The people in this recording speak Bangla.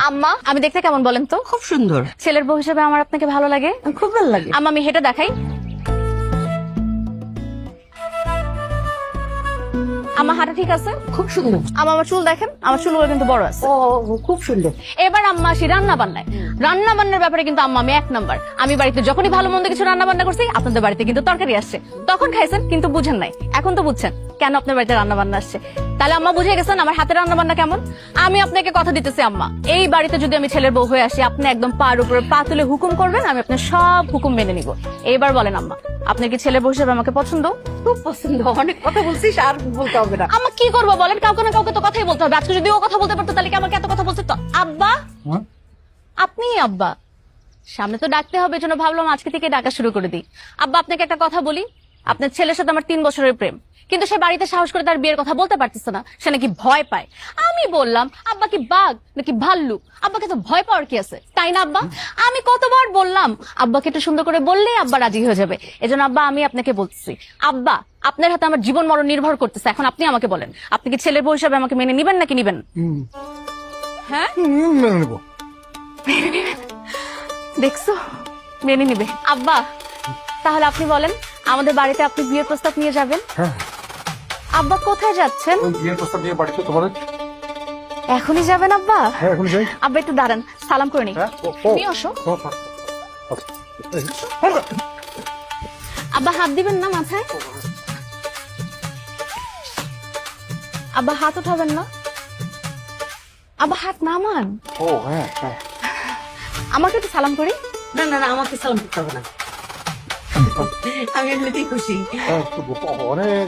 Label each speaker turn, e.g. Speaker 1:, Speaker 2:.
Speaker 1: আম্মা আমি দেখতে কেমন বলেন তো?
Speaker 2: খুব সুন্দর।
Speaker 1: ছেলের বউ হিসেবে আমার আপনাকে ভালো লাগে?
Speaker 2: খুব ভালো লাগে।
Speaker 1: আম্মা আমি হেঁটে দেখাই। আমার হাঁটা ঠিক আছে?
Speaker 2: খুব সুন্দর।
Speaker 1: আমার চুল দেখেন, আমার চুলগুলো কিন্তু বড় আছে।
Speaker 2: ও খুব সুন্দর।
Speaker 1: এবার আম্মা আসি রান্না বান্নায়। রান্না বান্নার ব্যাপারে কিন্তু আম্মা আমি 1 নাম্বার। আমি বাড়িতে যখনই ভালো মন্দ কিছু রান্না বান্না করছি, আপনাদের বাড়িতে কিন্তু তরকারি আসছে। তখন খাইছেন কিন্তু বুঝেন নাই, এখন তো বুঝছেন কেন আপনার বাড়িতে রান্না বান্না আসছে। তাহলে আম্মা বুঝে গেছেন আমার হাতে রান্না বান্না কেমন। আমি আপনাকে কথা দিতেছি আম্মা, এই বাড়িতে যদি আমি ছেলের বউ হয়ে আসি, আপনি একদম পার উপরে পা তুলে হুকুম করবেন, আমি আপনার সব হুকুম মেনে নিব। এইবার বলেন আম্মা, আপনার কি ছেলের বউ হিসেবে আমাকে পছন্দ?
Speaker 2: খুব পছন্দ। অনেক কথা বলছিস, আর বলতে হবে না।
Speaker 1: আম্মা কি করবো বলেন, কাউকে না কাউকে তো কথাই বলতে হবে। আজকে যদি ও কথা বলতে পারতো তাহলে কি আমাকে এত কথা বলতে তো? আব্বা আপনি আব্বা সামনে তো ডাকতে হবে, এজন্য ভাবলাম আজকে থেকে ডাকা শুরু করে দিই। আব্বা আপনাকে একটা কথা বলি, আপনার ছেলের সাথে আমার 3 বছরের প্রেম, কিন্তু সে বাড়িতে সাহস করে তার বিয়ের কথা বলতে পারতেছে না, সে নাকি ভয় পায়। আমি বললাম আব্বা কি বাঘ নাকি ভাল্লুক, আব্বাকে তো ভয় পাওয়ার কি আছে, তাই না আব্বা? আমি কতবার বললাম আব্বাকে একটু সুন্দর করে বললেই আব্বা রাজি হয়ে যাবে। এজন্য আব্বা আমি আপনাকে বলছি, আব্বা আপনার হাতে আমার জীবন মরণ নির্ভর করতেছে। এখন আপনি আমাকে বলেন, আপনি কি ছেলের বউ হিসাবে আমাকে মেনে নিবেন নাকি নিবেন? হ্যাঁ
Speaker 3: মেনে নেবো।
Speaker 1: দেখছো মেনে নিবে। আব্বা তাহলে আপনি বলেন, আমাদের বাড়িতে আপনি বিয়ের প্রস্তাব নিয়ে যাবেন?
Speaker 3: হ্যাঁ,
Speaker 1: আব্বা কোথায় যাচ্ছেন?
Speaker 3: ওই বিয়ের প্রস্তাব নিয়ে বাড়িতে তোমার।
Speaker 1: এখনই যাবেন আব্বা?
Speaker 3: হ্যাঁ, এখন যাই।
Speaker 1: আব্বা একটু দাঁড়ান, সালাম করে নিই।
Speaker 3: হ্যাঁ,
Speaker 1: নিয়ে আসো। আব্বা হাত দিবেন না মাথায়? আব্বা হাত উঠাবেন না? আব্বা হাত নামান।
Speaker 3: ও হ্যাঁ হ্যাঁ।
Speaker 1: আমাকে একটু সালাম করি।
Speaker 2: না না না, আমাকে সালাম করতে হবে না। আমি এমনিতেই খুশি।
Speaker 3: অনেক